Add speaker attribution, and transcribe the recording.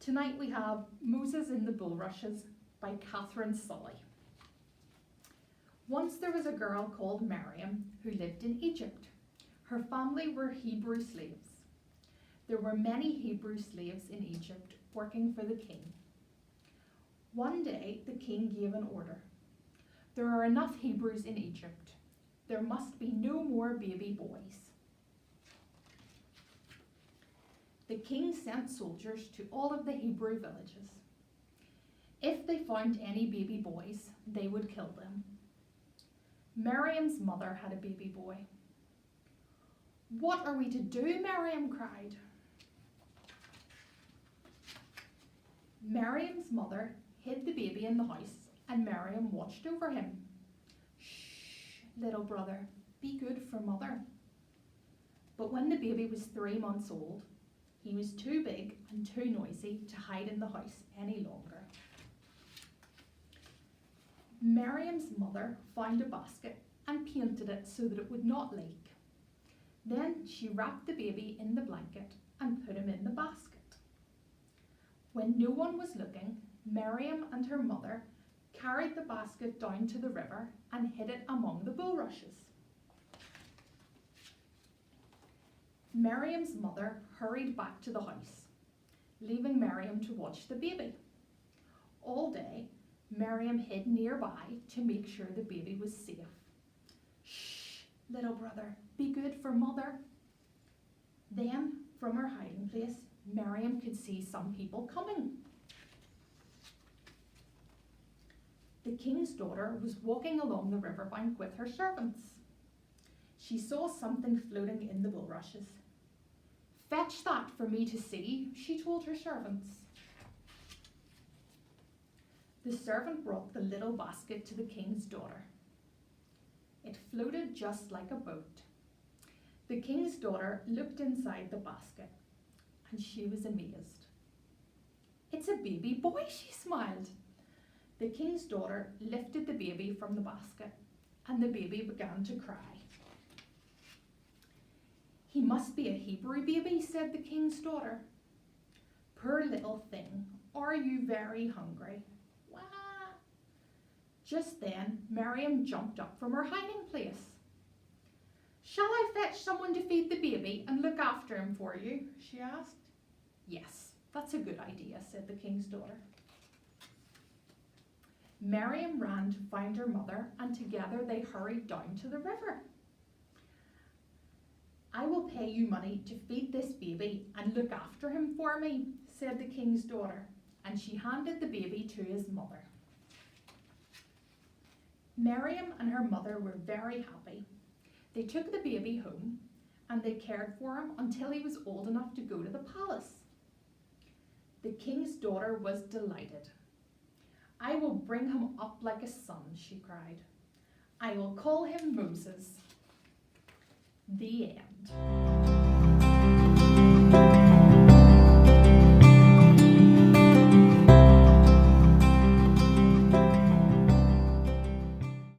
Speaker 1: Tonight we have Moses in the Bulrushes by Katherine Sully. Once there was a girl called Miriam who lived in Egypt. Her family were Hebrew slaves. There were many Hebrew slaves in Egypt working for the king. One day the king gave an order. There are enough Hebrews in Egypt. There must be no more baby boys. The king sent soldiers to all of the Hebrew villages. If they found any baby boys, they would kill them. Miriam's mother had a baby boy. "What are we to do?" Miriam cried. Miriam's mother hid the baby in the house and Miriam watched over him. "Shh, little brother, be good for mother." But when the baby was 3 months old, he was too big and too noisy to hide in the house any longer. Miriam's mother found a basket and painted it so that it would not leak. Then she wrapped the baby in the blanket and put him in the basket. When no one was looking, Miriam and her mother carried the basket down to the river and hid it among the bulrushes. Miriam's mother hurried back to the house, leaving Miriam to watch the baby. All day, Miriam hid nearby to make sure the baby was safe. "Shh, little brother, be good for mother." Then, from her hiding place, Miriam could see some people coming. The king's daughter was walking along the riverbank with her servants. She saw something floating in the bulrushes. "Fetch that for me to see," she told her servants. The servant brought the little basket to the king's daughter. It floated just like a boat. The king's daughter looked inside the basket and she was amazed. "It's a baby boy," she smiled. The king's daughter lifted the baby from the basket and the baby began to cry. "He must be a Hebrew baby," said the king's daughter. "Poor little thing, are you very hungry?" Wah! Just then, Miriam jumped up from her hiding place. "Shall I fetch someone to feed the baby and look after him for you?" she asked. "Yes, that's a good idea," said the king's daughter. Miriam ran to find her mother and together they hurried down to the river. "I will pay you money to feed this baby and look after him for me," said the king's daughter, and she handed the baby to his mother. Miriam and her mother were very happy. They took the baby home and they cared for him until he was old enough to go to the palace. The king's daughter was delighted. "I will bring him up like a son," she cried. "I will call him Moses." The end.